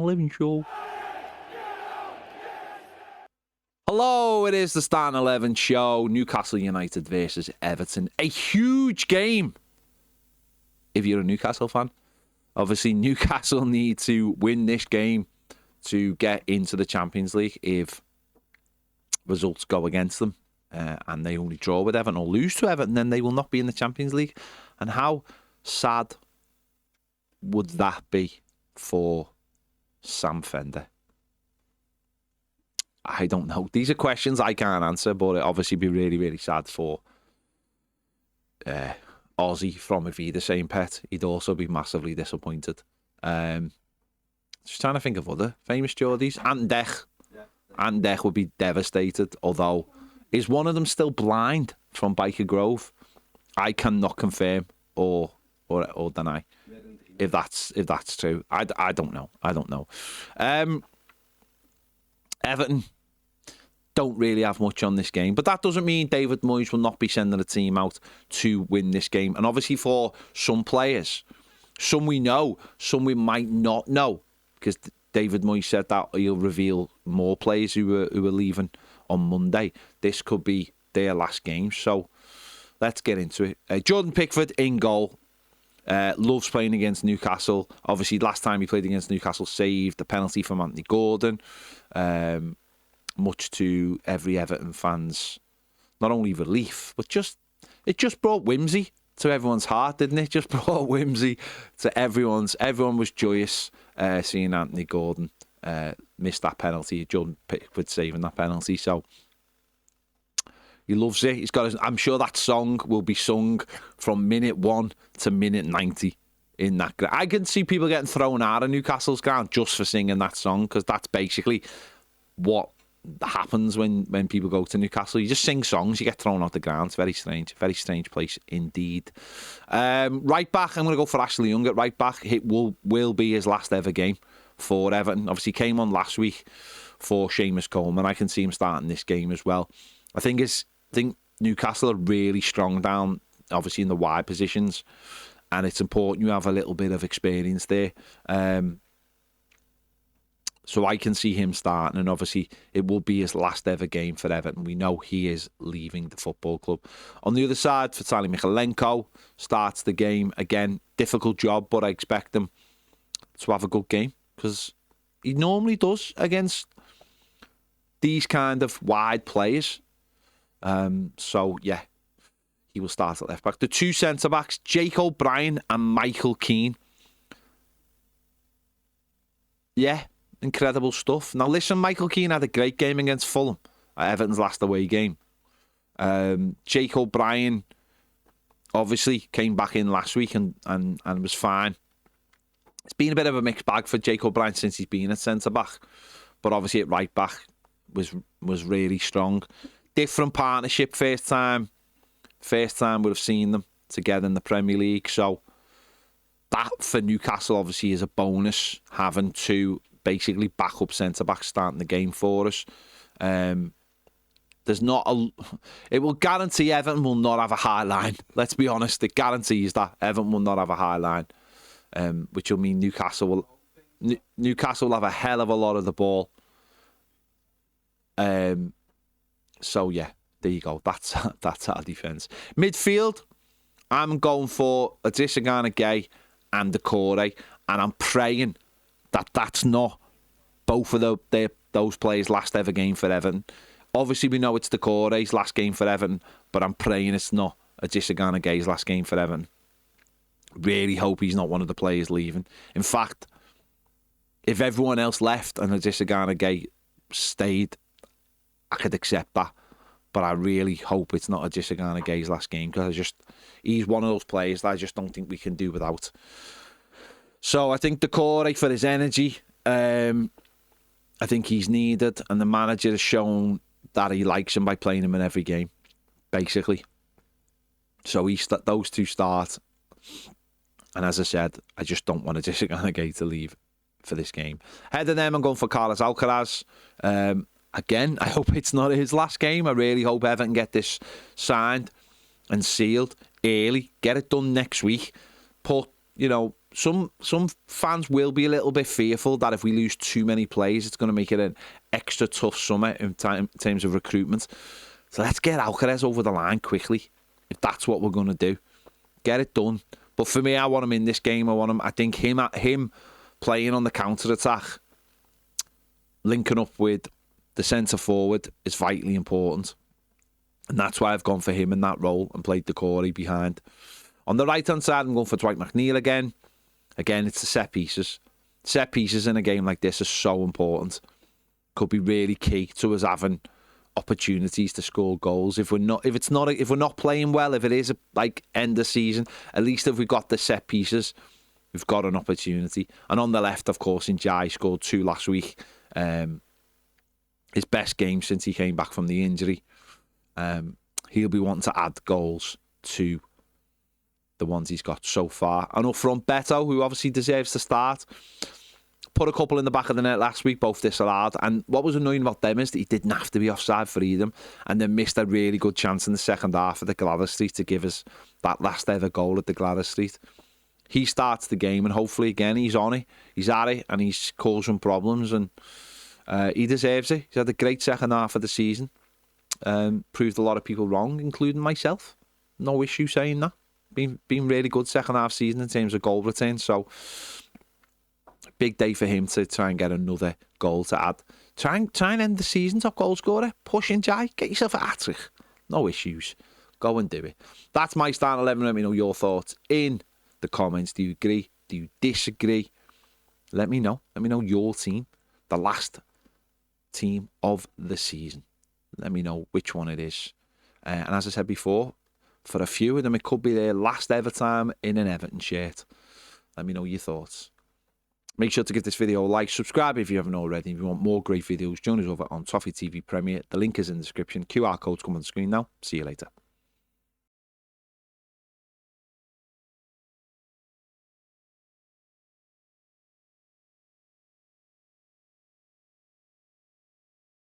11 show. Hello, it is the Starting 11 show. Newcastle United versus Everton. A huge game if you're a Newcastle fan. Obviously, Newcastle need to win this game to get into the Champions League if results go against them. And they only draw with Everton or lose to Everton, then they will not be in the Champions League. And how sad would that be for Sam Fender? I don't know. These are questions I can't answer, but it obviously be really, really sad for Ozzy from Avida saying Pet. He'd also be massively disappointed. Just trying to think of other famous Geordies. Ant Dech would be devastated, although is one of them still blind from Biker Grove? I cannot confirm or deny if that's true. I don't know. Everton don't really have much on this game, but that doesn't mean David Moyes will not be sending a team out to win this game. And obviously for some players, some we know, some we might not know, because David Moyes said that he'll reveal more players who are leaving on Monday. This could be their last game, so let's get into it. Jordan Pickford in goal. Loves playing against Newcastle. Obviously, last time he played against Newcastle, saved the penalty from Anthony Gordon. Much to every Everton fan's not only relief, but it just brought whimsy to everyone's heart, didn't it? Just brought whimsy to everyone's. Everyone was joyous seeing Anthony Gordon miss that penalty. Jordan Pickford saving that penalty. So he loves it. He's got. I'm sure that song will be sung from minute 1 to minute 90 in that. I can see people getting thrown out of Newcastle's ground just for singing that song, because that's basically what happens when people go to Newcastle. You just sing songs, you get thrown off the ground. It's very strange place indeed. Right back, I'm going to go for Ashley Young at right back. It will be his last ever game for Everton. Obviously came on last week for Seamus Coleman. I can see him starting this game as well. I think Newcastle are really strong down, obviously in the wide positions, and it's important you have a little bit of experience there. So I can see him starting, and obviously it will be his last ever game for Everton. We know he is leaving the football club. On the other side, Vitaly Michalenko starts the game. Again, difficult job, but I expect him to have a good game, because he normally does against these kind of wide players. So yeah, he will start at left back. The two centre backs, Jacob Brien and Michael Keane. Yeah, incredible stuff. Now listen, Michael Keane had a great game against Fulham at Everton's last away game. Jacob Brien obviously came back in last week and was fine. It's been a bit of a mixed bag for Jacob Brien since he's been at centre back, but obviously at right back was really strong. Different partnership. First time would have seen them together in the Premier League. So that for Newcastle obviously is a bonus, having two basically backup centre backs starting the game for us. It will guarantee Everton will not have a high line. Let's be honest, it guarantees that Everton will not have a high line, which will mean Newcastle will have a hell of a lot of the ball. So yeah, there you go. That's our defence. Midfield, I'm going for Adesanya Gay and Decore, and I'm praying that that's not both of those players' last ever game for Everton. Obviously, we know it's Decore's last game for Everton, but I'm praying it's not Adesanya Gay's last game for Everton. Really hope he's not one of the players leaving. In fact, if everyone else left and Adesanya Gay stayed, I could accept that. But I really hope it's not Adesanya Gay's last game, because he's one of those players that I just don't think we can do without. So I think Decore, for his energy, I think he's needed, and the manager has shown that he likes him by playing him in every game, basically. So those two start, and as I said, I just don't want Adesanya Gay to leave for this game. Ahead of them, I'm going for Carlos Alcaraz. Again, I hope it's not his last game. I really hope Everton get this signed and sealed early. Get it done next week. Put some fans will be a little bit fearful that if we lose too many players, it's going to make it an extra tough summer in terms of recruitment. So let's get Alcaraz over the line quickly, if that's what we're going to do. Get it done. But for me, I want him in this game. I think him playing on the counter-attack, linking up with the centre-forward is vitally important. And that's why I've gone for him in that role and played Decore behind. On the right-hand side, I'm going for Dwight McNeil again. Again, it's the set pieces. Set pieces in a game like this are so important. Could be really key to us having opportunities to score goals. If we're not playing well, if it is like end of season, at least if we've got the set pieces, we've got an opportunity. And on the left, of course, Njai scored 2 last week. His best game since he came back from the injury. He'll be wanting to add goals to the ones he's got so far. And up front, Beto, who obviously deserves to start, put a couple in the back of the net last week, both disallowed. And what was annoying about them is that he didn't have to be offside for either, and then missed a really good chance in the second half at the Gladys Street to give us that last ever goal at the Gladys Street. He starts the game, and hopefully again he's on it, he's at it, and he's caused some problems, and he deserves it. He's had a great second half of the season. Proved a lot of people wrong, including myself. No issue saying that. Been really good second half season in terms of goal return. So big day for him to try and get another goal to add. Try and end the season top goal scorer. Push in, Jai. Get yourself a hat-trick. No issues. Go and do it. That's my starting 11. Let me know your thoughts in the comments. Do you agree? Do you disagree? Let me know. Let me know your team. The last team of the season. Let me know which one it is. And as I said before, for a few of them, it could be their last ever time in an Everton shirt. Let me know your thoughts. Make sure to give this video a like. Subscribe if you haven't already. If you want more great videos, join us over on Toffee TV Premier. The link is in the description. QR codes come on the screen now. See you later.